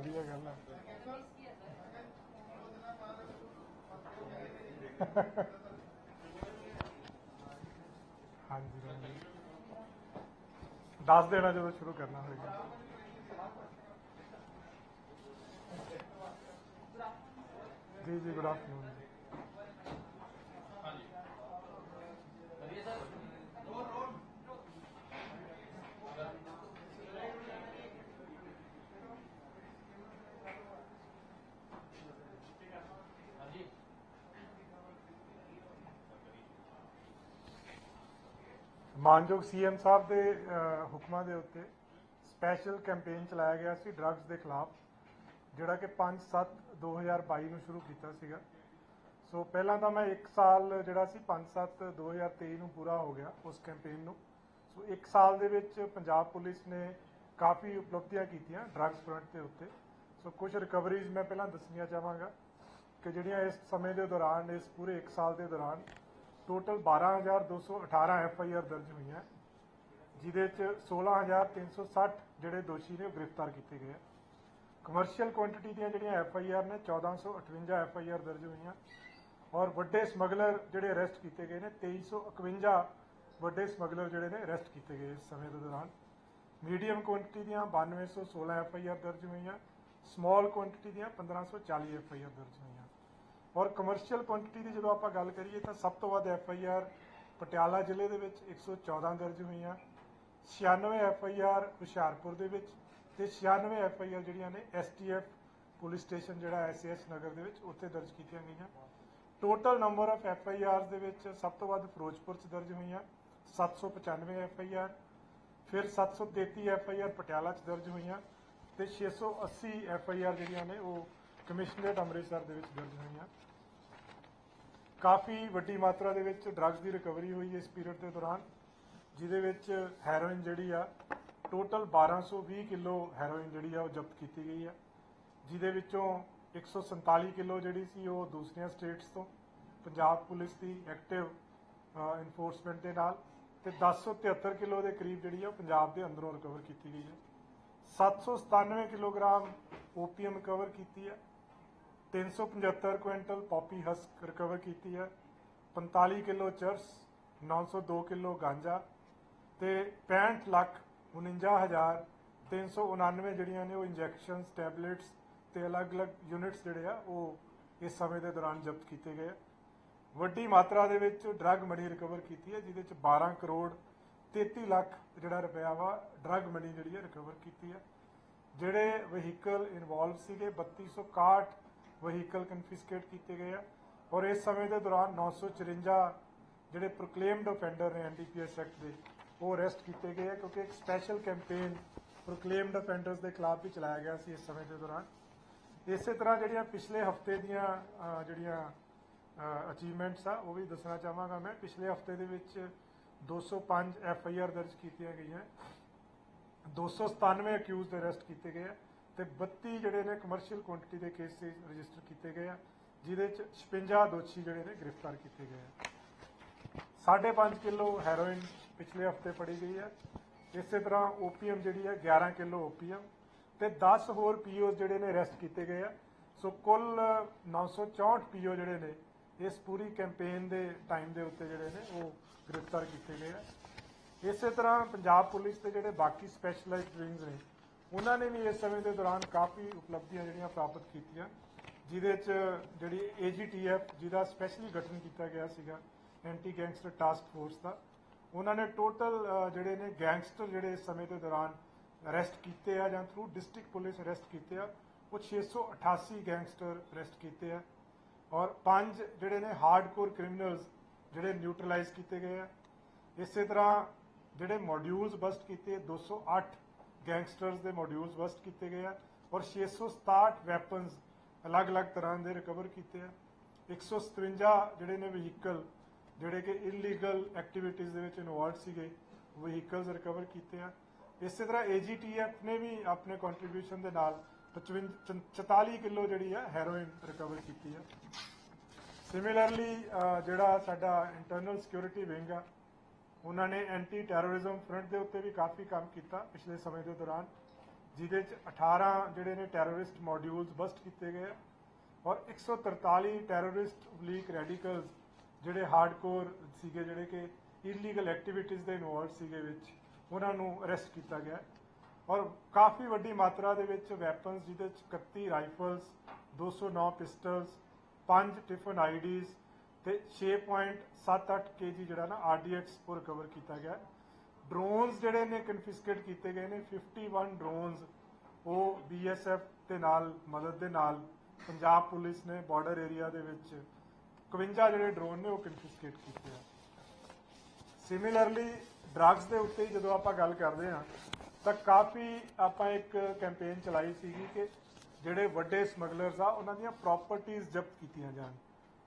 वधिया गल है। हाँ जी हाँ जी, दस देना जो शुरू करना होगा। जी जी, गुड आफ्टरनून जी। मानयोग सीएम साहब के हुक्मां दे उत्ते स्पैशल कैंपेन चलाया गया सी ड्रग्स के खिलाफ, जिहड़ा कि 5/7/2022 ਨੂੰ शुरू किया सीगा। सो पहला तो मैं 1 साल जिहड़ा सी 5/7/2023 ਨੂੰ पूरा हो गया उस कैंपेन ਨੂੰ। सो 1 साल ਦੇ ਵਿੱਚ पंजाब पुलिस ने काफ़ी उपलब्धियां कीतियां ड्रग्स फ्रंट के उत्ते। सो कुछ रिकवरीज मैं पहला दसनिया चाहांगा कि जिहड़ियां इस समय के दौरान, इस पूरे 1 साल के दौरान टोटल 12,218 FIR दर्ज हुई हैं, जिहदे 16,360 जिहड़े दोषी ने गिरफ्तार किए गए। कमर्शियल क्वांटिटी दी जिहड़ियां FIR ने 1458 FIR दर्ज हुई हैं, और वड्डे समगलर जिहड़े अरेस्ट किए गए ने 2351 वड्डे समगलर जिहड़े ने अरेस्ट किए गए इस समय के दौरान। मीडियम क्वांटिटी दी 9216 FIR दर्ज हुई हैं, समॉल क्वांटिटी दी 1540 FIR दर्ज हुई हैं। और कमर्शियल क्वांटिटी की जो आप गल करिए तो सब तो वध FIR पटियाला जिले के 114 दर्ज हुई हैं, 96 FIR हुशियारपुर के 96 FIR जिहड़ियां ने STF पुलिस स्टेशन जिहड़ा SAS नगर के उत्थे दर्ज की गई। टोटल नंबर ऑफ FIR के सब तो वध फिरोजपुर दर्ज हुई हैं 795 FIR, फिर 733 FIR पटियाला दर्ज हुई हैं, तो 680 FIR जिहड़ियां ने वो कमिश्नरेट अमृतसर के दर्ज हुई हैं। काफ़ी वड्डी मात्रा के ड्रग्स की रिकवरी हुई इस पीरियड के दौरान, जिहदे हैरोइन जिहड़ी आ टोटल 1220 किलो हैरोइन जिहड़ी आ वो जब्त की गई है, जिहदे विचों 147 किलो जिहड़ी सी वो दूसरियां स्टेट्स तो पंजाब पुलिस की एक्टिव इनफोर्समेंट के नाल, ते 1073 किलो के करीब जिहड़ी है पंजाब के अंदरों रिकवर की गई है। 797 किलोग्राम ओपीएम रिकवर की है, 375 क्विंटल पॉपी हस्क रिकवर की है, 45 किलो चरस, 902 किलो गांजा, तो 65,49,399 जिहड़ियां ने वो इंजैक्शनस टैबलेट्स ते अलग अलग यूनिट्स जिहड़े आ वो इस समय के दौरान जब्त किए गए। वड्डी मात्रा दे विच ड्रग मनी रिकवर की है, जिहदे 12 करोड़ 33 लाख जिहड़ा रुपया वा ड्रग मनी जिहड़ी रिकवर की है। जिहड़े वहीकल इनवॉल्व सीगे 3261 वहीकल कन्फिस्केट किए गए हैं, और इस समय के दौरान 954 जिहड़े प्रोकलेम्ड ऑफेंडर ने NDPS एक्ट के वो अरेस्ट किए गए हैं, क्योंकि एक स्पैशल कैंपेन प्रोकलेम्ड ऑफेंडर्स के खिलाफ भी चलाया गया सी इस समय के दौरान। इस तरह जिहड़ियां पिछले हफ्ते दियां जिहड़ियां अचीवमेंट्स आ वो भी दसना चाहांगा मैं। पिछले हफ्ते दे विच 205 FIR दर्ज की गई हैं, 297 अक्यूज अरेस्ट किए गए हैं, तो 32 जिहड़े ने कमर्शियल क्वांटिटी के केसेस रजिस्टर किए गए हैं, जिहदे 56 दोषी जिहड़े ने गिरफ्तार किए गए हैं। 5.5 किलो हैरोइन पिछले हफ्ते फड़ी गई है। इस तरह ओपीएम जिहड़ी है 11 किलो ओपीएम, तो 10 होर POs जिहड़े ने अरेस्ट किए गए हैं। सो कुल 964 PO जिहड़े ने इस पूरी कैंपेन के टाइम के उत्ते जिहड़े ने वो गिरफ्तार किए गए हैं। इस तरह पंजाब पुलिस के जिहड़े बाकी स्पैशलाइज्ड विंग्स ने उन्होंने भी इस समय के दौरान काफ़ी उपलब्धियां जिहड़ियां प्राप्त कीतियां, जिहदे जिहड़ी AGTF जिहदा स्पैशली गठन किया गया सीगा एंटी गैंगस्टर टास्क फोर्स का, उन्होंने टोटल जिहड़े ने गैंगस्टर जिहड़े इस समय के दौरान अरेस्ट किए हैं या थ्रू डिस्ट्रिक्ट पुलिस अरेस्ट किए हैं, वो 688 गैंगस्टर अरेस्ट किए हैं, और 5 जिहड़े ने हार्डकोर क्रिमिनल्स जिहड़े न्यूट्रलाइज किए गए हैं। इस तरह जिहड़े मॉड्यूल्स बस्ट किए 208 गैंगस्टर्स के मॉड्यूल्स बस्ट किए गए हैं, और 667 वैपन्स अलग अलग तरह के रिकवर किए हैं। 157 जिहड़े ने वहीकल जिहड़े कि इलीगल एक्टिविटीज़ दे विच इनवॉल्व सीगे वहीकल्स रिकवर किए हैं। इस तरह AGTF ने भी अपने कॉन्ट्रीब्यूशन के नाल 44 किलो जिहड़ी है हैरोइन रिकवर की है। सिमिलरली जिहड़ा साडा इंटरनल सिक्योरिटी विंग आ उन्होंने एंटी टैरोरिज्म फ्रंट के उत्ते भी काफ़ी काम किया पिछले समय के दौरान, ਜਿਹਦੇ 'ਚ 18 ਜਿਹੜੇ ਨੇ ਟੈਰਰਿਸਟ ਮੋਡਿਊਲਸ ਬਸਟ ਕੀਤੇ ਗਏ ਔਰ 143 ਟੈਰਰਿਸਟ ਲੀਕ ਰੈਡੀਕਲਸ ਜਿਹੜੇ ਹਾਰਡਕੋਰ ਸੀਗੇ, ਜਿਹੜੇ ਕਿ ਇਲੀਗਲ ਐਕਟੀਵਿਟੀਜ਼ ਦੇ ਇਨਵੋਲਵ ਸੀਗੇ ਵਿੱਚ, ਉਹਨਾਂ ਨੂੰ ਅਰੈਸਟ ਕੀਤਾ ਗਿਆ ਔਰ ਕਾਫੀ ਵੱਡੀ ਮਾਤਰਾ ਦੇ ਵਿੱਚ ਵੈਪਨਸ, ਜਿਹਦੇ 'ਚ 31 ਰਾਈਫਲਸ, 209 ਪਿਸਟਲਸ, 5 ਟਿਫਨ ਆਈਡੀਜ਼ ਤੇ 6.78 kg ਜਿਹੜਾ ਨਾ RDX ਉਹ ਰਿਕਵਰ ਕੀਤਾ ਗਿਆ। ਡਰੋਨਸ ਜਿਹੜੇ ਨੇ ਕਨਫਿਸਕੇਟ ਕੀਤੇ ਗਏ ਨੇ, 51 ਡਰੋਨਸ ਉਹ BSF ਦੇ ਨਾਲ ਮਦਦ ਦੇ ਨਾਲ ਪੰਜਾਬ ਪੁਲਿਸ ਨੇ ਬਾਰਡਰ ਏਰੀਆ ਦੇ ਵਿੱਚ 51 ਜਿਹੜੇ ਡਰੋਨ ਨੇ ਉਹ ਕਨਫਿਸਕੇਟ ਕੀਤੇ ਆ। ਸਿਮਿਲਰਲੀ ਡਰੱਗਸ ਦੇ ਉੱਤੇ ਜਦੋਂ ਆਪਾਂ ਗੱਲ ਕਰਦੇ ਹਾਂ ਤਾਂ ਕਾਫੀ ਆਪਾਂ ਇੱਕ ਕੈਂਪੇਨ ਚਲਾਈ ਸੀਗੀ ਕਿ ਜਿਹੜੇ ਵੱਡੇ ਸਮਗਲਰਸ ਆ ਉਹਨਾਂ ਦੀਆਂ ਪ੍ਰਾਪਰਟੀਆਂ ਜ਼ਬਤ ਕੀਤੀਆਂ ਜਾਣ।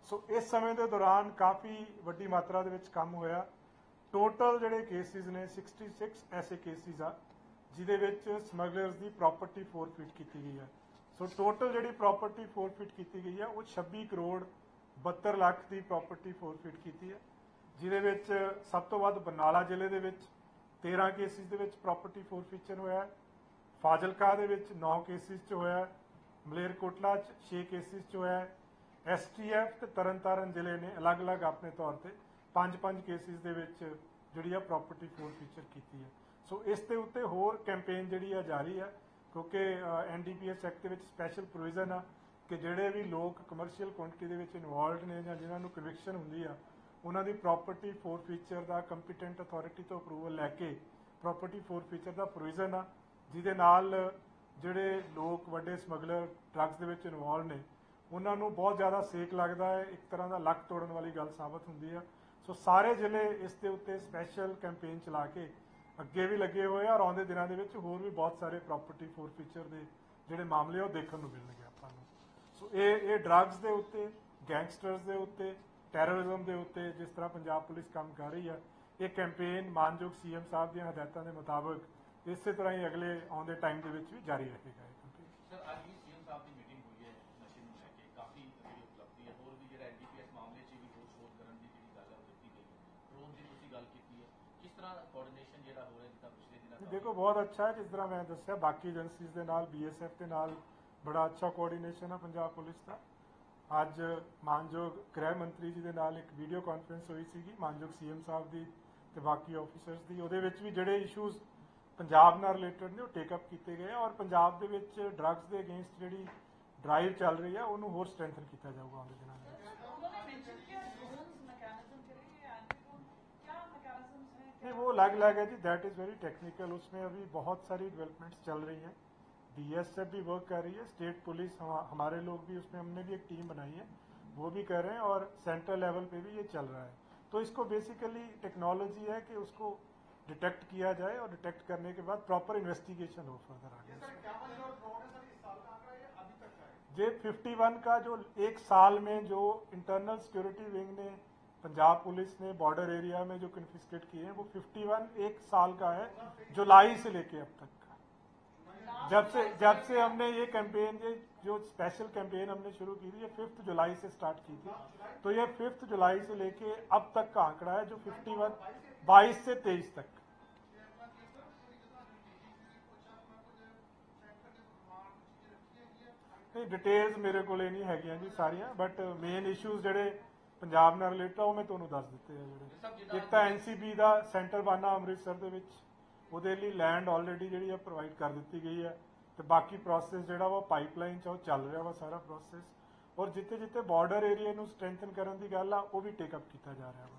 ਸੋ ਇਸ ਸਮੇਂ ਦੇ ਦੌਰਾਨ ਕਾਫੀ ਵੱਡੀ ਮਾਤਰਾ ਦੇ ਵਿੱਚ ਕੰਮ ਹੋਇਆ। ਟੋਟਲ ਜਿਹੜੇ ਕੇਸਿਸ ਨੇ 66 ਐਸੇ ਕੇਸਿਸ ਆ ਜਿਹਦੇ ਵਿੱਚ ਸਮਗਲਰਸ ਦੀ ਪ੍ਰਾਪਰਟੀ ਫੋਰਫਿਟ ਕੀਤੀ ਗਈ ਹੈ। ਸੋ ਟੋਟਲ ਜਿਹੜੀ ਪ੍ਰਾਪਰਟੀ ਫੋਰਫਿਟ ਕੀਤੀ ਗਈ ਹੈ ਉਹ 26 ਕਰੋੜ 72 ਲੱਖ ਦੀ ਪ੍ਰਾਪਰਟੀ ਫੋਰਫਿਟ ਕੀਤੀ ਹੈ, ਜਿਹਦੇ ਵਿੱਚ ਸਭ ਤੋਂ ਵੱਧ ਬਰਨਾਲਾ ਜ਼ਿਲ੍ਹੇ ਦੇ ਵਿੱਚ 13 ਕੇਸਿਸ ਦੇ ਵਿੱਚ ਪ੍ਰਾਪਰਟੀ ਫੋਰਫਿਚਰ ਹੋਇਆ ਹੈ, ਫਾਜ਼ਿਲਕਾ ਦੇ ਵਿੱਚ 9 ਕੇਸਿਸ 'ਚ ਹੋਇਆ ਹੈ, ਮਲੇਰਕੋਟਲਾ 'ਚ 6 ਕੇਸਿਸ 'ਚ ਹੋਇਆ ਹੈ, STF ਤੇ ਤਰਨਤਾਰਨ ਜ਼ਿਲ੍ਹੇ ਨੇ ਅਲੱਗ-ਅਲੱਗ ਆਪਣੇ ਤੌਰ ਤੇ 5-5 ਕੇਸਿਸ ਦੇ ਵਿੱਚ ਜਿਹੜੀ ਆ ਪ੍ਰਾਪਰਟੀ ਫੋਰਫਿਚਰ ਕੀਤੀ ਹੈ। ਸੋ ਇਸ ਦੇ ਉੱਤੇ ਹੋਰ ਕੈਂਪੇਨ ਜਿਹੜੀ ਆ ਜਾਰੀ ਹੈ, ਕਿਉਂਕਿ NDPS ਐਕਟ ਦੇ ਵਿੱਚ ਸਪੈਸ਼ਲ ਪ੍ਰੋਵੀਜ਼ਨ ਆ ਕਿ ਜਿਹੜੇ ਵੀ ਲੋਕ ਕਮਰਸ਼ੀਅਲ ਕੁਆਂਟੀਟੀ ਦੇ ਵਿੱਚ ਇਨਵੋਲਵਡ ਨੇ ਜਾਂ ਜਿਨ੍ਹਾਂ ਨੂੰ ਕਨਵਿਕਸ਼ਨ ਹੁੰਦੀ ਆ ਉਹਨਾਂ ਦੀ ਪ੍ਰਾਪਰਟੀ ਫੋਰਫਿਚਰ ਦਾ ਕੰਪੀਟੈਂਟ ਅਥਾਰਟੀ ਤੋਂ ਅਪਰੂਵਲ ਲੈ ਕੇ ਪ੍ਰਾਪਰਟੀ ਫੋਰਫਿਚਰ ਦਾ ਪ੍ਰੋਵੀਜ਼ਨ ਆ, ਜਿਹਦੇ ਨਾਲ ਜਿਹੜੇ ਲੋਕ ਵੱਡੇ ਸਮਗਲਰ ਡਰੱਗਸ ਦੇ ਵਿੱਚ ਇਨਵੋਲਵ ਨੇ ਉਹਨਾਂ ਨੂੰ ਬਹੁਤ ਜ਼ਿਆਦਾ ਸੇਕ ਲੱਗਦਾ ਹੈ, ਇੱਕ ਤਰ੍ਹਾਂ ਦਾ ਲੱਕ ਤੋੜਨ ਵਾਲੀ ਗੱਲ ਸਾਬਤ ਹੁੰਦੀ ਆ। ਸੋ ਸਾਰੇ ਜ਼ਿਲ੍ਹੇ ਇਸ ਦੇ ਉੱਤੇ ਸਪੈਸ਼ਲ ਕੈਂਪੇਨ ਚਲਾ ਕੇ ਅੱਗੇ ਵੀ ਲੱਗੇ ਹੋਏ ਆ ਔਰ ਆਉਂਦੇ ਦਿਨਾਂ ਦੇ ਵਿੱਚ ਹੋਰ ਵੀ ਬਹੁਤ ਸਾਰੇ ਪ੍ਰਾਪਰਟੀ ਫੋਰਫਿਚਰ ਦੇ ਜਿਹੜੇ ਮਾਮਲੇ ਉਹ ਦੇਖਣ ਨੂੰ ਮਿਲਣਗੇ ਆਪਾਂ ਨੂੰ। ਸੋ ਇਹ ਡਰੱਗਸ ਦੇ ਉੱਤੇ, ਗੈਂਗਸਟਰਸ ਦੇ ਉੱਤੇ, ਟੈਰਰਿਜ਼ਮ ਦੇ ਉੱਤੇ ਜਿਸ ਤਰ੍ਹਾਂ ਪੰਜਾਬ ਪੁਲਿਸ ਕੰਮ ਕਰ ਰਹੀ ਆ, ਇਹ ਕੈਂਪੇਨ ਮਾਨਯੋਗ CM ਸਾਹਿਬ ਦੀਆਂ ਹਦਾਇਤਾਂ ਦੇ ਮੁਤਾਬਕ ਇਸੇ ਤਰ੍ਹਾਂ ਹੀ ਅਗਲੇ ਆਉਂਦੇ ਟਾਈਮ ਦੇ ਵਿੱਚ ਵੀ ਜਾਰੀ ਰਹੇਗਾ। ਸਰ ਅੱਜ ਵੀ CM ਸਾਹਿਬ ਦੀ ਮੀਟਿੰਗ ਹੋਈ ਹੈ ਨਸ਼ੇ ਨੂੰ ਲੈ ਕੇ, ਕਾਫੀ ਜਿਹੜੀ ਉਪਲਬਧੀ ਹੈ, ਹੋਰ ਵੀ ਜਿਹੜਾ NDPS ਮਾਮਲੇ 'ਚ ਵੀ ਹੋਰ ਸ਼ੋਧ ਕਰਨ ਦੀ ਜਿਹੜੀ ਗੱਲ ਹੈ ਉਹ ਦਿੱਤੀ ਗਈ ਹੈ। ਡਰੋਨ ਦੀ ਤੁਸੀਂ ਗੱਲ ਕੀਤੀ ਹੈ, ਕਿਸ ਤਰ੍ਹਾਂ ਕੋਆਰਡੀਨੇਸ਼ਨ ਜਿਹੜਾ ਹੋ ਰਿਹਾ ਜਿੱਦਾਂ ਪਿਛਲੇ ਦਿਨਾਂ ਦੇਖੋ ਬਹੁਤ ਅੱਛਾ ਹੈ, ਜਿਸ ਤਰ੍ਹਾਂ ਮੈਂ ਦੱਸਿਆ ਬਾਕੀ ਏਜੰਸੀਜ਼ ਦੇ ਨਾਲ BSF ਦੇ ਨਾਲ ਬੜਾ ਅੱਛਾ ਕੋਆਰਡੀਨੇਸ਼ਨ ਹੈ ਪੰਜਾਬ ਪੁਲਿਸ ਦਾ। ਅੱਜ ਮਾਨਯੋਗ ਗ੍ਰਹਿ ਮੰਤਰੀ ਜੀ ਦੇ ਨਾਲ ਇੱਕ ਵੀਡੀਓ ਕਾਨਫਰੰਸ ਹੋਈ ਸੀਗੀ ਮਾਨਯੋਗ CM ਸਾਹਿਬ ਦੀ ਤੇ ਬਾਕੀ ਆਫੀਸਰਸ ਦੀ, ਉਹਦੇ ਵਿੱਚ ਵੀ ਜਿਹੜੇ ਇਸ਼ੂਜ਼ ਪੰਜਾਬ ਨਾਲ ਰਿਲੇਟਡ ਨੇ ਉਹ ਟੇਕ ਅਪ ਕੀਤੇ ਗਏ ਔਰ ਪੰਜਾਬ ਦੇ ਵਿੱਚ ਡਰੱਗਸ ਦੇ ਅਗੇਂਸਟ ਜਿਹੜੀ ਡਰਾਈਵ ਚੱਲ ਰਹੀ ਹੈ ਉਹਨੂੰ ਹੋਰ ਸਟਰੈਂਥਨ ਕੀਤਾ ਜਾਊਗਾ ਆਉਂਦੇ ਦਿਨਾਂ ਦੇ ਵਿੱਚ। नहीं वो अलग-अलग है जी, दैट इज़ वेरी टेक्निकल, उसमें अभी बहुत सारी डेवलपमेंट्स चल रही हैं। BSF भी वर्क कर रही है, स्टेट पुलिस हमारे लोग भी उसमें, हमने भी एक टीम बनाई है, वो भी कर रहे हैं और सेंट्रल लेवल पे भी ये चल रहा है। तो इसको बेसिकली टेक्नोलॉजी है कि उसको डिटेक्ट किया जाए और डिटेक्ट करने के बाद प्रॉपर इन्वेस्टिगेशन हो फर्दर आगे। ये 51 का जो एक साल में जो इंटरनल सिक्योरिटी विंग ने पंजाब पुलिस ने बॉर्डर एरिया में जो कन्फिस्केट किए हैं वो 51 एक साल का है, जुलाई से लेके अब तक का। जब से हमने ये कैंपेन, ये जो स्पेशल कैंपेन हमने शुरू की थी, ये 5 जुलाई से स्टार्ट की थी, तो ये 5 जुलाई से लेके अब तक का आंकड़ा है जो 51 22 से 23 तक। नहीं डिटेल्स मेरे को नहीं है जी सारिया, बट मेन इशूज ਜਿਹੜੇ ਪੰਜਾਬ ਨਾਲ ਰਿਲੇਟਡ ਉਹ ਮੈਂ ਤੁਹਾਨੂੰ ਦੱਸ ਦਿੱਤੇ ਆ। ਜਿਹੜੇ ਇੱਕ ਤਾਂ NCB ਦਾ ਸੈਂਟਰ ਬਣਨਾ ਅੰਮ੍ਰਿਤਸਰ ਦੇ ਵਿੱਚ, ਉਹਦੇ ਲਈ ਲੈਂਡ ਆਲਰੇਡੀ ਜਿਹੜੀ ਆ ਪ੍ਰੋਵਾਈਡ ਕਰ ਦਿੱਤੀ ਗਈ ਹੈ ਤੇ ਬਾਕੀ ਪ੍ਰੋਸੈਸ ਜਿਹੜਾ ਵਾ ਪਾਈਪਲਾਈਨ 'ਚ ਉਹ ਚੱਲ ਰਿਹਾ ਵਾ ਸਾਰਾ ਪ੍ਰੋਸੈਸ, ਔਰ ਜਿੱਥੇ ਜਿੱਥੇ ਬਾਰਡਰ ਏਰੀਆ ਨੂੰ ਸਟਰੈਂਥਨ ਕਰਨ ਦੀ ਗੱਲ ਆ ਉਹ ਵੀ ਟੇਕ ਅਪ ਕੀਤਾ ਜਾ ਰਿਹਾ ਵਾ।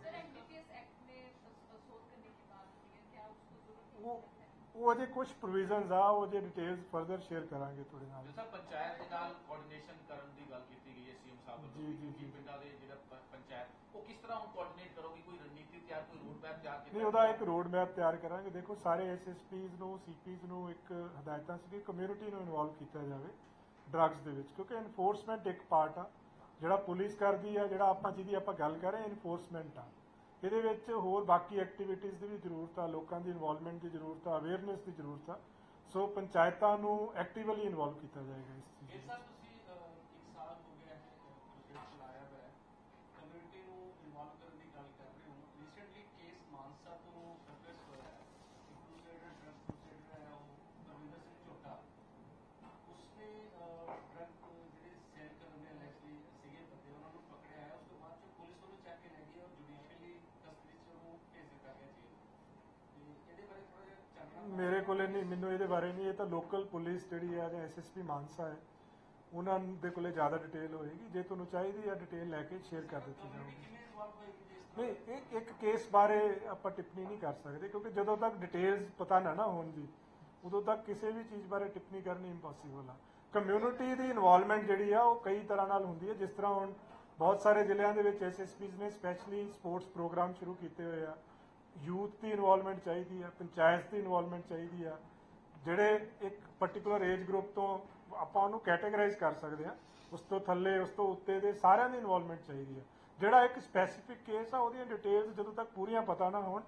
ਉਹ ਅਜੇ ਕੁਝ ਪ੍ਰੋਵੀਜ਼ਨਸ ਆ, ਉਹ ਜੇ ਡਿਟੇਲਸ ਫਰਦਰ ਸ਼ੇਅਰ ਕਰਾਂਗੇ ਤੁਹਾਡੇ ਨਾਲ। ਸਰ ਪੰਚਾਇਤ ਦੇ ਨਾਲ ਕੋਆਰਡੀਨੇਸ਼ਨ ਕਰਨ ਦੀ ਗੱਲ ਕੀਤੀ ਗਈ ਹੈ CM ਸਾਹਿਬ ਵੱਲੋਂ, ਜੀ ਪਿੰਡਾਂ ਦੇ ਜਿਹੜਾ ਪੰਚਾਇਤ ਉਹ ਕਿਸ ਤਰ੍ਹਾਂ ਹੁਣ ਕੋਆਰਡੀਨੇਟ ਕਰੋਗੇ, ਕੋਈ ਰਣਨੀਤੀ ਤਿਆਰ, ਕੋਈ ਰੋਡ ਮੈਪ ਤਿਆਰ ਕੀਤਾ? ਨਹੀਂ ਉਹਦਾ ਇੱਕ ਰੋਡ ਮੈਪ ਤਿਆਰ ਕਰਾਂਗੇ। ਦੇਖੋ ਸਾਰੇ SSPs ਨੂੰ CPs ਨੂੰ ਇੱਕ ਹਦਾਇਤਾਂ ਸੀ ਕਿ ਕਮਿਊਨਿਟੀ ਨੂੰ ਇਨਵੋਲਵ ਕੀਤਾ ਜਾਵੇ ਡਰੱਗਸ ਦੇ ਵਿੱਚ, ਕਿਉਂਕਿ ਇਨਫੋਰਸਮੈਂਟ ਇੱਕ ਪਾਰਟ ਆ ਜਿਹੜਾ ਪੁਲਿਸ ਕਰਦੀ ਆ, ਜਿਹੜਾ ਆਪਾਂ ਜਿਹਦੀ ਆਪਾਂ ਗੱਲ ਕਰ ਰਹੇ ਇਨਫੋਰਸਮੈਂਟ ਆ, ਇਹਦੇ ਵਿੱਚ ਹੋਰ ਬਾਕੀ ਐਕਟੀਵਿਟੀਜ਼ ਦੀ ਵੀ ਜ਼ਰੂਰਤ ਆ, ਲੋਕਾਂ ਦੀ ਇਨਵੋਲਵਮੈਂਟ ਦੀ ਜ਼ਰੂਰਤ ਆ, ਅਵੇਅਰਨੈਸ ਦੀ ਜ਼ਰੂਰਤ ਆ। ਸੋ ਪੰਚਾਇਤਾਂ ਨੂੰ ਐਕਟਿਵਲੀ ਇਨਵੋਲਵ ਕੀਤਾ ਜਾਏਗਾ ਇਸ ਚੀਜ਼ ਵਿੱਚ। ਸਰ ਤੁਸੀਂ 1 ਸਾਲ ਹੋ ਗਿਆ ਹੈ ਪ੍ਰੋਜੈਕਟ ਚਲਾਇਆ ਹੋਇਆ ਹੈ, ਕਮਿਊਨਿਟੀ ਨੂੰ ਇਨਵੋਲਵ ਕਰਨ ਦੀ ਗੱਲ ਕਰ ਰਹੇ ਹੋ। ਰੀਸੈਂਟਲੀ ਕੇਸ ਮਾਨਸਾ ਤੋਂ ਸਰਫੇਸ ਹੋਇਆ ਹੈ, ਇੱਕ ਦੂਸਰੇ ਦਾ ਡਰੱਗ ਪ੍ਰੋਸੈਸਰ ਹੈ ਉਹ ਗੁਰਵਿੰਦਰ ਸਿੰਘ ਝੋਟਾ, ਮੇਰੇ ਕੋਲੇ ਨਹੀਂ, ਮੈਨੂੰ ਇਹਦੇ ਬਾਰੇ ਨਹੀਂ, ਇਹ ਤਾਂ ਲੋਕਲ ਪੁਲਿਸ ਜਿਹੜੀ ਹੈ ਜਾਂ ਐਸਐਸਪੀ ਮਾਨਸਾ ਹੈ ਉਹਨਾਂ ਦੇ ਕੋਲੇ ਜ਼ਿਆਦਾ ਡਿਟੇਲ ਹੋਏਗੀ। ਜੇ ਤੁਹਾਨੂੰ ਚਾਹੀਦੀ ਹੈ ਡਿਟੇਲ ਲੈ ਕੇ ਸ਼ੇਅਰ ਕਰ ਦਿੱਤੀ ਜਾਊਗੀ। ਕਿਵੇਂ ਇਨਵੋਲਵ ਹੋਏਗੀ ਜੀ ਇਸ ਨਹੀਂ, ਇੱਕ ਕੇਸ ਬਾਰੇ ਆਪਾਂ ਟਿੱਪਣੀ ਨਹੀਂ ਕਰ ਸਕਦੇ, ਕਿਉਂਕਿ ਜਦੋਂ ਤੱਕ ਡਿਟੇਲਸ ਪਤਾ ਨਾ ਹੋਣ ਦੀ ਉਦੋਂ ਤੱਕ ਕਿਸੇ ਵੀ ਚੀਜ਼ ਬਾਰੇ ਟਿੱਪਣੀ ਕਰਨੀ ਇੰਪੋਸੀਬਲ ਆ। ਕਮਿਊਨਿਟੀ ਦੀ ਇਨਵੋਲਵਮੈਂਟ ਜਿਹੜੀ ਆ ਉਹ ਕਈ ਤਰ੍ਹਾਂ ਨਾਲ ਹੁੰਦੀ ਹੈ। ਜਿਸ ਤਰ੍ਹਾਂ ਹੁਣ ਬਹੁਤ ਸਾਰੇ ਜ਼ਿਲ੍ਹਿਆਂ ਦੇ ਵਿੱਚ ਐਸਐਸਪੀਜ਼ ਨੇ ਸਪੈਸ਼ਲੀ ਸਪੋਰਟਸ ਪ੍ਰੋਗਰਾਮ ਸ਼ੁਰੂ ਕੀਤੇ ਹੋਏ ਆ। ਯੂਥ ਦੀ ਇਨਵੋਲਵਮੈਂਟ ਚਾਹੀਦੀ ਆ, ਪੰਚਾਇਤ ਦੀ ਇਨਵੋਲਵਮੈਂਟ ਚਾਹੀਦੀ ਆ। ਜਿਹੜੇ ਇੱਕ ਪਾਰਟਿਕੂਲਰ ਏਜ ਗਰੁੱਪ ਤੋਂ ਆਪਾਂ ਉਹਨੂੰ ਕੈਟੇਗਰਾਈਜ਼ ਕਰ ਸਕਦੇ ਆ, ਉਸ ਤੋਂ ਥੱਲੇ ਉਸ ਤੋਂ ਉੱਤੇ ਦੇ ਸਾਰਿਆਂ ਦੀ ਇਨਵੋਲਵਮੈਂਟ ਚਾਹੀਦੀ ਆ। ਜਿਹੜਾ ਇੱਕ ਸਪੈਸੀਫਿਕ ਕੇਸ ਆ ਉਹਦੀਆਂ ਡਿਟੇਲਸ ਜਦੋਂ ਤੱਕ ਪੂਰੀਆਂ ਪਤਾ ਨਾ ਹੋਣ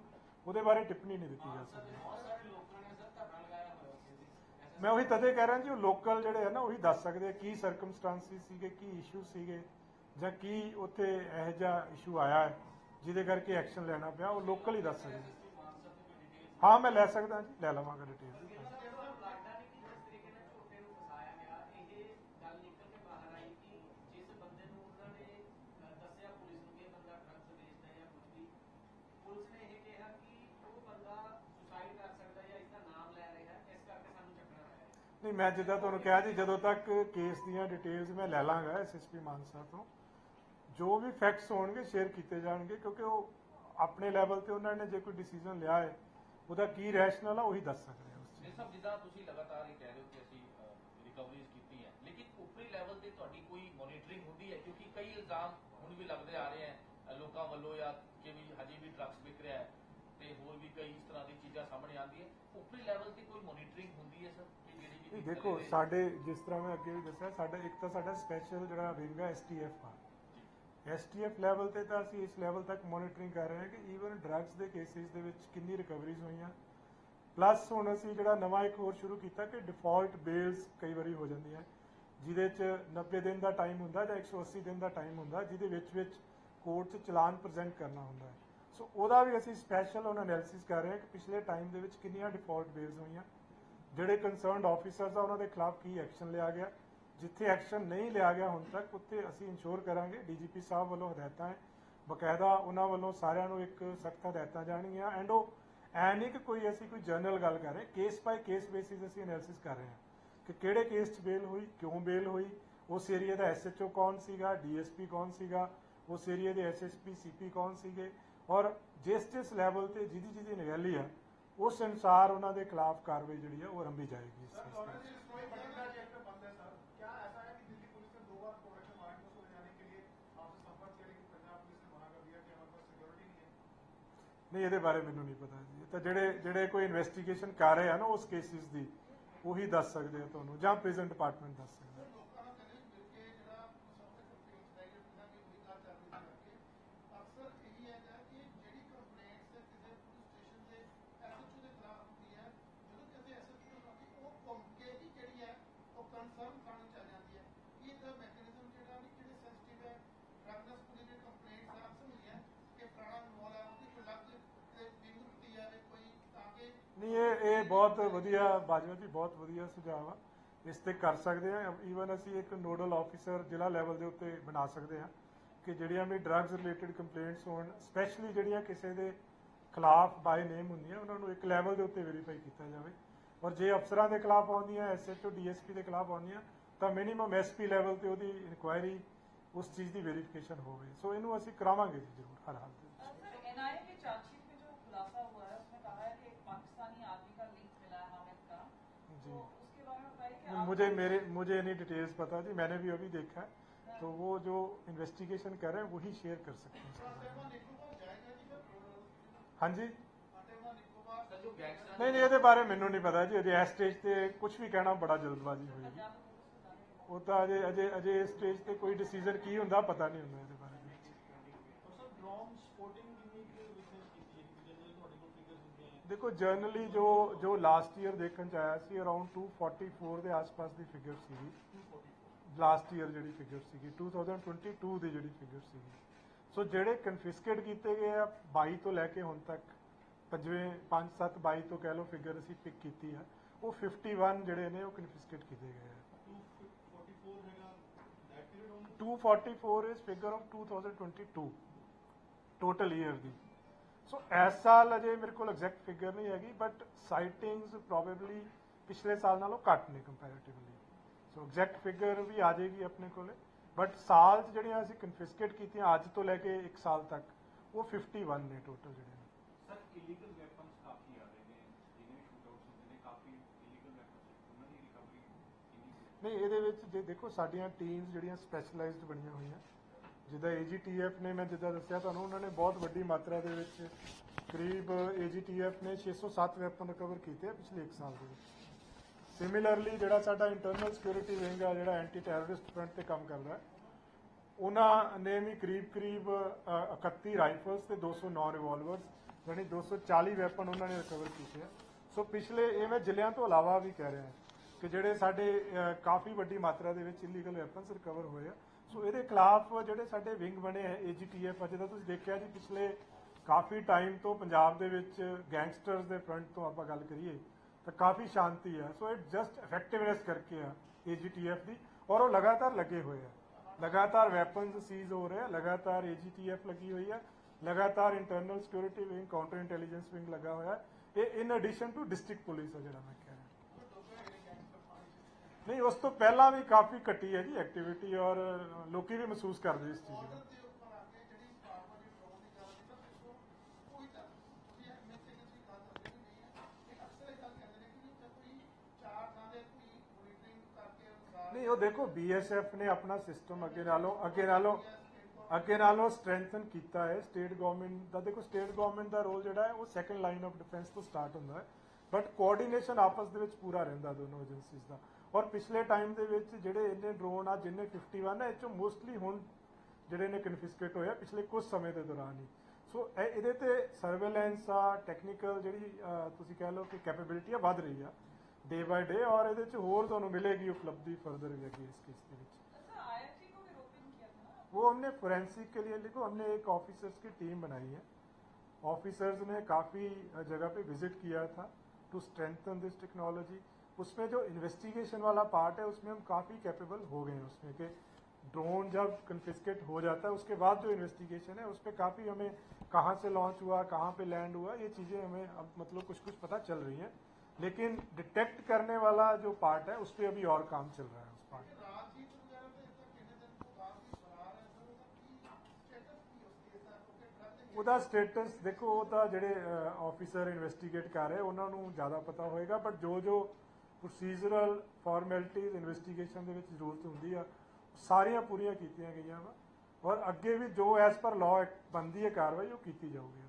ਉਹਦੇ ਬਾਰੇ ਟਿੱਪਣੀ ਨਹੀਂ ਦਿੱਤੀ ਜਾ ਸਕਦੀ। ਬਹੁਤ ਸਾਰੇ ਲੋਕਾਂ ਨੇ ਸਰ ਧਰਨਾ ਲਗਾਇਆ ਹੋਇਆ ਸੀ ਜੀ। ਮੈਂ ਉਹੀ ਤਦੇ ਕਹਿ ਰਿਹਾ ਜੀ, ਉਹ ਲੋਕਲ ਜਿਹੜੇ ਹੈ ਨਾ ਉਹੀ ਦੱਸ ਸਕਦੇ ਆ ਕੀ ਸਰਕਮਸਟੈਂਸਿਸ ਸੀਗੇ, ਕੀ ਇਸ਼ੂ ਸੀਗੇ, ਜਾਂ ਕੀ ਉੱਥੇ ਇਹੋ ਜਿਹਾ ਇਸ਼ੂ ਆਇਆ ਹੈ ਜਿਹਦੇ ਕਰਕੇ ਐਕਸ਼ਨ ਲੈਣਾ ਪਿਆ, ਉਹ ਲੋਕਲ ਹੀ ਦੱਸ ਸਕਦੇ। ਹਾਂ, ਮੈਂ ਲੈ ਸਕਦਾ ਜੀ, ਲੈ ਲਵਾਂਗਾ ਡਿਟੇਲ। ਲੱਗਦਾ ਨਹੀਂ ਕਿ ਜਿਸ ਤਰੀਕੇ ਨਾਲ ਝੋਟੇ ਨੂੰ ਫਸਾਇਆ ਗਿਆ, ਇਹ ਗੱਲ ਨਿਕਲ ਕੇ ਬਾਹਰ ਆਈ ਕਿ ਜਿਸ ਬੰਦੇ ਨੂੰ ਉਹਨਾਂ ਨੇ ਦੱਸਿਆ ਪੁਲਿਸ ਨੂੰ ਕਿ ਇਹ ਬੰਦਾ ਡਰੱਗਸ ਵੇਚਦਾ ਜਾਂ ਕੁਝ ਵੀ, ਪੁਲਿਸ ਨੇ ਇਹ ਕਿਹਾ ਕਿ ਉਹ ਬੰਦਾ ਸੁਸਾਈਡ ਕਰ ਸਕਦਾ ਜਾਂ ਇਸ ਦਾ ਨਾਮ ਲੈ ਰਿਹਾ, ਇਸ ਕਰਕੇ ਸਾਨੂੰ ਚੱਕਣਾ ਪਿਆ। ਨਹੀਂ, ਮੈਂ ਜਿੱਦਾਂ ਤੁਹਾਨੂੰ ਕਿਹਾ ਜੀ, ਜਦੋਂ ਤੱਕ ਕੇਸ ਦੀਆਂ ਡਿਟੇਲਸ ਮੈਂ ਲੈ ਲਾਂਗਾ ਐਸਐਸਪੀ ਮਾਨਸਾ ਤੋਂ, ਜੋ ਵੀ ਫੈਕਟਸ ਹੋਣਗੇ ਸ਼ੇਅਰ ਕੀਤੇ ਜਾਣਗੇ, ਕਿਉਂਕਿ ਉਹ ਆਪਣੇ ਲੈਵਲ ਤੇ ਉਹਨਾਂ ਨੇ ਜੇ ਕੋਈ ਡਿਸੀਜਨ ਲਿਆ ਹੈ ਉਹਦਾ ਕੀ ਰੈਸ਼ਨਲ ਆ ਉਹੀ ਦੱਸ ਸਕਦੇ ਆ ਉਸ ਚੀਜ਼। ਇਹ ਸਭ ਜਿੱਦਾਂ ਤੁਸੀਂ ਲਗਾਤਾਰ ਇਹ ਕਹਿ ਰਹੇ ਹੋ ਕਿ ਅਸੀਂ ਰਿਕਵਰੀਜ਼ ਕੀਤੀ ਹੈ, ਲੇਕਿਨ ਉੱਪਰੀ ਲੈਵਲ ਤੇ ਤੁਹਾਡੀ ਕੋਈ ਮੋਨੀਟਰਿੰਗ ਹੁੰਦੀ ਹੈ? ਕਿਉਂਕਿ ਕਈ ਇਲਜ਼ਾਮ ਹੁਣ ਵੀ ਲੱਗਦੇ ਆ ਰਹੇ ਹੈ ਲੋਕਾਂ ਵੱਲੋਂ ਜਾਂ ਕਿ ਵੀ ਹਜੇ ਵੀ ਡਰੱਗਸ ਵਿਕ ਰਿਹਾ ਹੈ ਤੇ ਹੋਰ ਵੀ ਕਈ ਇਸ ਤਰ੍ਹਾਂ ਦੀ ਚੀਜ਼ਾਂ ਸਾਹਮਣੇ ਆਉਂਦੀਆਂ। ਉੱਪਰੀ ਲੈਵਲ ਤੇ ਕੋਈ ਮੋਨੀਟਰਿੰਗ ਹੁੰਦੀ ਹੈ ਸਰ? ਕਿ ਜਿਹੜੀ ਵੀ ਦੇਖੋ, ਸਾਡੇ ਜਿਸ ਤਰ੍ਹਾਂ ਮੈਂ ਅੱਗੇ ਵੀ ਦੱਸਿਆ, ਸਾਡਾ ਇੱਕ ਤਾਂ ਸਾਡਾ ਸਪੈਸ਼ਲ ਜਿਹੜਾ ਵਿੰਗ ਹੈ STF ਆ। STF ਲੈਵਲ ਤੇ ਤਾਂ ਅਸੀਂ ਇਸ ਲੈਵਲ ਤੱਕ ਮੋਨੀਟਰਿੰਗ ਕਰ ਰਹੇ ਹਾਂ ਕਿ ਈਵਨ ਡਰੱਗਸ ਦੇ ਕੇਸਿਸ ਦੇ ਵਿੱਚ ਕਿੰਨੀ ਰਿਕਵਰੀਜ਼ ਹੋਈਆਂ। ਪਲੱਸ ਹੁਣ ਅਸੀਂ ਜਿਹੜਾ ਨਵਾਂ ਇੱਕ ਹੋਰ ਸ਼ੁਰੂ ਕੀਤਾ ਕਿ ਡਿਫਾਲਟ ਬੇਲਸ ਕਈ ਵਾਰੀ ਹੋ ਜਾਂਦੀਆਂ, ਜਿਹਦੇ 'ਚ 90 ਦਿਨ ਦਾ ਟਾਈਮ ਹੁੰਦਾ ਜਾਂ 180 ਦਿਨ ਦਾ ਟਾਈਮ ਹੁੰਦਾ, ਜਿਹਦੇ ਵਿੱਚ ਕੋਰਟ 'ਚ ਚਲਾਨ ਪ੍ਰੈਜ਼ੈਂਟ ਕਰਨਾ ਹੁੰਦਾ ਹੈ। ਸੋ ਉਹਦਾ ਵੀ ਅਸੀਂ ਸਪੈਸ਼ਲ ਹੁਣ ਐਨਾਲਿਸਿਸ ਕਰ ਰਹੇ ਹਾਂ ਕਿ ਪਿਛਲੇ ਟਾਈਮ ਦੇ ਵਿੱਚ ਕਿੰਨੀਆਂ ਡਿਫਾਲਟ ਬੇਲਸ ਹੋਈਆਂ, ਜਿਹੜੇ ਕੰਸਰਨਡ ਆਫੀਸਰਸ ਆ ਉਹਨਾਂ ਦੇ ਖਿਲਾਫ ਕੀ ਐਕਸ਼ਨ ਲਿਆ ਗਿਆ, ਜਿੱਥੇ ਐਕਸ਼ਨ ਨਹੀਂ ਲਿਆ ਗਿਆ ਹੁਣ ਤੱਕ ਉੱਥੇ ਅਸੀਂ ਇਨਸ਼ੋਰ ਕਰਾਂਗੇ। DGP ਸਾਹਿਬ ਵੱਲੋਂ ਹਦਾਇਤਾਂ ਹੈ, ਬਕਾਇਦਾ ਉਹਨਾਂ ਵੱਲੋਂ ਸਾਰਿਆਂ ਨੂੰ ਇੱਕ ਸਖਤ ਹਦਾਇਤਾਂ ਜਾਣਗੀਆਂ। ਐਂਡ ਉਹ ਐ ਨਹੀਂ ਕਿ ਕੋਈ ਅਸੀਂ ਕੋਈ ਜਨਰਲ ਗੱਲ ਕਰ ਰਹੇ, ਕੇਸ ਬਾਈ ਕੇਸ ਬੇਸਿਸ ਅਸੀਂ ਐਨਾਲਿਸਿਸ ਕਰ ਰਹੇ ਹਾਂ ਕਿ ਕਿਹੜੇ ਕੇਸ 'ਚ ਬੇਲ ਹੋਈ, ਕਿਉਂ ਬੇਲ ਹੋਈ, ਉਸ ਏਰੀਆ ਦਾ SHO ਕੌਣ ਸੀਗਾ, DSP ਕੌਣ ਸੀਗਾ, ਉਸ ਏਰੀਆ ਦੇ SSP CP ਕੌਣ ਸੀਗੇ, ਔਰ ਜਿਸ ਲੈਵਲ ਤੇ ਜਿਹਦੀ ਨਿਗਰਾਨੀ ਆ ਉਸ ਅਨੁਸਾਰ ਉਹਨਾਂ ਦੇ ਖਿਲਾਫ ਕਾਰਵਾਈ ਜਿਹੜੀ ਹੈ ਉਹ ਆਰੰਭੀ ਜਾਏਗੀ। ਨਹੀਂ, ਇਹਦੇ ਬਾਰੇ ਮੈਨੂੰ ਨਹੀਂ ਪਤਾ ਜੀ। ਇਹ ਤਾਂ ਜਿਹੜੇ ਕੋਈ ਇਨਵੈਸਟੀਗੇਸ਼ਨ ਕਰ ਰਹੇ ਆ ਨਾ ਉਸ ਕੇਸਿਸ ਦੀ, ਉਹੀ ਦੱਸ ਸਕਦੇ ਆ ਤੁਹਾਨੂੰ, ਜਾਂ ਪ੍ਰਿਜ਼ਨ ਡਿਪਾਰਟਮੈਂਟ ਦੱਸ ਸਕਦਾ। ਨਹੀਂ, ਇਹ ਬਹੁਤ ਵਧੀਆ ਬਾਜਵਾ ਜੀ, ਬਹੁਤ ਵਧੀਆ ਸੁਝਾਅ ਆ। ਇਸ ਤੇ ਕਰ ਸਕਦੇ ਆ। ਈਵਨ ਅਸੀਂ ਇੱਕ ਨੋਡਲ ਆਫੀਸਰ ਜ਼ਿਲ੍ਹਾ ਲੈਵਲ ਦੇ ਉੱਤੇ ਬਣਾ ਸਕਦੇ ਹਾਂ ਕਿ ਜਿਹੜੀਆਂ ਵੀ ਡਰੱਗਸ ਰਿਲੇਟਡ ਕੰਪਲੇਂਟਸ ਹੋਣ, ਸਪੈਸ਼ਲੀ ਜਿਹੜੀਆਂ ਕਿਸੇ ਦੇ ਖਿਲਾਫ ਬਾਈ ਨੇਮ ਹੁੰਦੀਆਂ, ਉਹਨਾਂ ਨੂੰ ਇੱਕ ਲੈਵਲ ਦੇ ਉੱਤੇ ਵੈਰੀਫਾਈ ਕੀਤਾ ਜਾਵੇ। ਔਰ ਜੇ ਅਫਸਰਾਂ ਦੇ ਖਿਲਾਫ ਆਉਂਦੀਆਂ, SHO DSP ਦੇ ਖਿਲਾਫ ਆਉਂਦੀਆਂ, ਤਾਂ ਮਿਨੀਮਮ SP ਲੈਵਲ ਤੇ ਉਹਦੀ ਇਨਕੁਆਇਰੀ, ਉਸ ਚੀਜ਼ ਦੀ ਵੈਰੀਫਿਕੇਸ਼ਨ ਹੋਵੇ। ਸੋ ਇਹਨੂੰ ਅਸੀਂ ਕਰਾਵਾਂਗੇ ਜੀ ਜ਼ਰੂਰ, ਹਰ ਹਾਲ ਦੇ ਵਿੱਚ। NIA के चार्जशीट में जो खुलासा हुआ है उसमें कहा है कि एक पाकिस्तानी आदमी का लिंक मिला है हामिद का, जी, तो उसके बारे में बताइए कि मुझे नहीं डिटेल्स पता जी, मैंने भी अभी देखा है, तो वो जो इन्वेस्टिगेशन कर रहे हैं वही शेयर कर सकते हैं। हाँ जी, नहीं, ਇਹਦੇ ਬਾਰੇ ਮੈਨੂੰ ਨਹੀਂ ਪਤਾ ਜੀ। ਅਜੇ ਇਸ ਸਟੇਜ ਤੇ ਕੁਝ ਵੀ ਕਹਿਣਾ ਬੜਾ ਜਲਦਬਾਜ਼ੀ ਹੋਏਗੀ। ਉਹ ਤਾਂ ਅਜੇ ਇਸ ਸਟੇਜ ਤੇ ਕੋਈ ਡਿਸੀਜਨ ਕੀ ਹੁੰਦਾ ਪਤਾ ਨਹੀਂ ਹੁੰਦਾ ਇਹਦੇ ਬਾਰੇ। ਦੇਖੋ, ਜਰਨਲੀ ਜੋ ਲਾਸਟ ਈਅਰ ਦੇਖਣ ਚ ਆਇਆ ਸੀ, ਅਰਾਊਂਡ 244 ਦੇ ਆਸ-ਪਾਸ ਦੀ ਫਿਗਰ ਸੀਗੀ ਲਾਸਟ ਈਅਰ, ਜਿਹੜੀ ਫਿਗਰ ਸੀਗੀ 2022 ਦੀ ਜਿਹੜੀ ਫਿਗਰ ਸੀਗੀ। ਸੋ ਜਿਹੜੇ ਕਨਫਿਸਕੇਟ ਕੀਤੇ ਗਏ ਆ 22 ਤੋਂ ਲੈ ਕੇ ਹੁਣ ਤੱਕ, 5-7-22 ਤੋਂ ਕਹਿ ਲਓ ਫਿਗਰ ਅਸੀਂ ਪਿਕ ਕੀਤੀ ਆ, ਉਹ 51 ਜਿਹੜੇ ਨੇ ਉਹ ਕਨਫਿਸਕੇਟ ਕੀਤੇ ਗਏ ਆ। 244 is figure of 2022 total year ਦੀ। ਸੋ ਇਸ ਸਾਲ ਅਜੇ ਮੇਰੇ ਕੋਲ ਐਗਜ਼ੈਕਟ ਫਿਗਰ ਨਹੀਂ ਹੈਗੀ, ਬਟ ਸਾਈਟਿੰਗਸ ਪ੍ਰੋਬੇਬਲੀ ਪਿਛਲੇ ਸਾਲ ਨਾਲੋਂ ਘੱਟ ਨੇ ਕੰਪੈਰੀਟਿਵਲੀ। ਸੋ ਐਗਜ਼ੈਕਟ ਫਿਗਰ ਵੀ ਆ ਜਾਏਗੀ ਆਪਣੇ ਕੋਲੇ, ਬਟ ਸਾਲ 'ਚ ਜਿਹੜੀਆਂ ਅਸੀਂ ਕਨਫਿਸਕੇਟ ਕੀਤੀਆਂ ਅੱਜ ਤੋਂ ਲੈ ਕੇ 1 ਸਾਲ ਤੱਕ, ਉਹ 51 ਨੇ ਟੋਟਲ ਜਿਹੜੇ ਨੇ। ਸਰ ਇਲੀਗਲ ਵੈਪਨਸ ਕਾਫੀ ਆ ਰਹੇ ਨੇ, ਜਿਵੇਂ ਸ਼ੂਟਆਊਟਸ ਹੁੰਦੇ ਨੇ, ਕਾਫੀ ਇਲੀਗਲ ਵੈਪਨਸ, ਉਹਨਾਂ ਦੀ ਰਿਕਵਰੀ ਕਿੰਨੀ? ਨਹੀਂ, ਇਹਦੇ ਵਿੱਚ ਜੇ ਦੇਖੋ ਸਾਡੀਆਂ ਟੀਮਸ ਜਿਹੜੀਆਂ ਸਪੈਸ਼ਲਾਈਜ਼ਡ ਬਣੀਆਂ ਹੋਈਆਂ, ਜਿੱਦਾਂ AGTF ਨੇ, ਮੈਂ ਜਿੱਦਾਂ ਦੱਸਿਆ ਤੁਹਾਨੂੰ, ਉਹਨਾਂ ਨੇ ਬਹੁਤ ਵੱਡੀ ਮਾਤਰਾ ਦੇ ਵਿੱਚ ਕਰੀਬ AGTF ਨੇ 607 ਵੈਪਨ ਰਿਕਵਰ ਕੀਤੇ ਆ ਪਿਛਲੇ 1 ਸਾਲ ਦੇ ਵਿੱਚ। ਸਿਮਿਲਰਲੀ ਜਿਹੜਾ ਸਾਡਾ ਇੰਟਰਨਲ ਸਿਕਿਉਰਿਟੀ ਵਿੰਗ ਆ, ਜਿਹੜਾ ਐਂਟੀ ਟੈਰਰਿਸਟ ਫਰੰਟ ਤੇ ਕੰਮ ਕਰਦਾ, ਉਹਨਾਂ ਨੇ ਵੀ ਕਰੀਬ 31 ਰਾਈਫਲਸ ਤੇ 209 ਰਿਵਾਲਵਰਸ, ਯਾਨੀ 240 ਵੈਪਨ ਉਹਨਾਂ ਨੇ ਰਿਕਵਰ ਕੀਤੇ ਆ। ਸੋ ਪਿਛਲੇ, ਇਹ ਮੈਂ ਜ਼ਿਲ੍ਹਿਆਂ ਤੋਂ ਇਲਾਵਾ ਵੀ ਕਹਿ ਰਿਹਾ ਕਿ ਜਿਹੜੇ ਸਾਡੇ ਕਾਫੀ ਵੱਡੀ ਮਾਤਰਾ ਦੇ ਵਿੱਚ ਇਲੀਗਲ ਵੈਪਨਸ ਰਿਕਵਰ ਹੋਏ ਆ। ਸੋ ਇਹਦੇ ਖਿਲਾਫ ਜਿਹੜੇ ਸਾਡੇ ਵਿੰਗ ਬਣੇ ਆ AGTF, ਜਿੱਦਾਂ ਤੁਸੀਂ ਦੇਖਿਆ ਜੀ ਪਿਛਲੇ ਕਾਫੀ ਟਾਈਮ ਤੋਂ ਪੰਜਾਬ ਦੇ ਵਿੱਚ ਗੈਂਗਸਟਰਸ ਦੇ ਫਰੰਟ ਤੋਂ ਆਪਾਂ ਗੱਲ ਕਰੀਏ ਤਾਂ ਕਾਫੀ ਸ਼ਾਂਤੀ ਆ। ਸੋ ਇਹ ਜਸਟ ਇਫੈਕਟਿਵਨੈਸ ਕਰਕੇ ਆ AGTF ਦੀ, ਔਰ ਉਹ ਲਗਾਤਾਰ ਲੱਗੇ ਹੋਏ ਆ, ਲਗਾਤਾਰ ਵੈਪਨਸ ਸੀਜ਼ ਹੋ ਰਹੇ ਆ, ਲਗਾਤਾਰ AGTF ਲੱਗੀ ਹੋਈ ਆ, ਲਗਾਤਾਰ internal security wing, counter intelligence wing ਲੱਗਾ ਹੋਇਆ। ਇਹ in addition to district police ਆ ਜਿਹੜਾ ਮੈਂ ਕਹਿ ਰਿਹਾ। ਨਹੀਂ, ਉਸ ਤੋਂ ਪਹਿਲਾਂ ਵੀ ਕਾਫੀ ਘਟੀ ਹੈ ਜੀ ਐਕਟੀਵਿਟੀ, ਔਰ ਲੋਕੀ ਵੀ ਮਹਿਸੂਸ ਕਰਦੇ ਇਸ ਚੀਜ਼ ਨੂੰ। ਨਹੀਂ, ਉਹ ਦੇਖੋ BSF ਨੇ ਆਪਣਾ ਸਿਸਟਮ ਅੱਗੇ ਨਾਲੋਂ ਸਟਰੈਂਥਨ ਕੀਤਾ ਹੈ। ਸਟੇਟ ਗਵਰਨਮੈਂਟ ਦਾ ਦੇਖੋ, ਸਟੇਟ ਗਵਰਨਮੈਂਟ ਦਾ ਰੋਲ ਜਿਹੜਾ ਹੈ ਉਹ ਸੈਕੰਡ ਲਾਈਨ ਆਫ ਡਿਫੈਂਸ ਤੋਂ ਸਟਾਰਟ ਹੁੰਦਾ ਹੈ, ਬਟ ਕੋਆਰਡੀਨੇਸ਼ਨ ਆਪਸ ਦੇ ਵਿੱਚ ਪੂਰਾ ਰਹਿੰਦਾ ਦੋਨੋਂ ਏਜੰਸੀਜ਼ ਦਾ। ਔਰ ਪਿਛਲੇ ਟਾਈਮ ਦੇ ਵਿੱਚ ਜਿਹੜੇ ਇੰਨੇ ਡਰੋਨ ਆ, ਜਿੰਨੇ 51 ਹੈ, ਇਹ 'ਚੋਂ ਮੋਸਟਲੀ ਹੁਣ ਜਿਹੜੇ ਨੇ ਕਨਫਿਸਕੇਟ ਹੋਇਆ ਪਿਛਲੇ ਕੁਝ ਸਮੇਂ ਦੇ ਦੌਰਾਨ ਹੀ। ਸੋ ਇਹਦੇ ਤੇ ਸਰਵੇਲੈਂਸ ਆ, ਟੈਕਨੀਕਲ ਜਿਹੜੀ ਤੁਸੀਂ ਕਹਿ ਲਓ ਕਿ ਕੈਪੇਬਿਲਿਟੀ ਆ, ਵੱਧ ਰਹੀ ਆ ਡੇ ਬਾय डे, और ਇਹਦੇ 'ਚ ਹੋਰ ਤੁਹਾਨੂੰ ਮਿਲੇਗੀ उपलब्धि फर्दर भी आगे इस केस के बीच। IIT को भी रोपिंग किया था ना? वो हमने फोरेंसिक के लिए, देखो हमने एक ऑफिसर्स की टीम बनाई है, ऑफिसर्स ने काफ़ी जगह पे विजिट किया था टू स्ट्रेंथन दिस टेक्नोलॉजी। उसमें जो इन्वेस्टिगेशन वाला पार्ट है उसमें हम काफ़ी कैपेबल हो गए हैं उसमें, कि ड्रोन जब कन्फिस्केट हो जाता है उसके बाद जो इन्वेस्टिगेशन है उस पर काफ़ी हमें कहाँ से लॉन्च हुआ, कहाँ पे लैंड हुआ, ये चीज़ें हमें अब मतलब कुछ पता चल रही हैं, लेकिन डिटेक्ट करने वाला जो पार्ट है उस पर अभी और काम चल रहा है उस पार्ट। ਉਹਦਾ ਸਟੇਟਸ ਦੇਖੋ, ਉਹ ਤਾਂ ਜਿਹੜੇ ਆਫੀਸਰ ਇਨਵੈਸਟੀਗੇਟ ਕਰ ਰਹੇ ਉਹਨਾਂ ਨੂੰ ਜ਼ਿਆਦਾ ਪਤਾ ਹੋਏਗਾ, ਬਟ ਜੋ ਪ੍ਰੋਸੀਜਰਲ ਫਾਰਮੈਲਿਟੀਜ਼ ਇਨਵੈਸਟੀਗੇਸ਼ਨ ਦੇ ਵਿੱਚ ਜ਼ਰੂਰਤ ਹੁੰਦੀ ਆ ਸਾਰੀਆਂ ਪੂਰੀਆਂ ਕੀਤੀਆਂ ਗਈਆਂ ਵਾ, ਔਰ ਅੱਗੇ ਵੀ ਜੋ ਐਸ ਪਰ ਲਾਅ ਬਣਦੀ ਹੈ ਕਾਰਵਾਈ ਉਹ ਕੀਤੀ ਜਾਊਗੀ।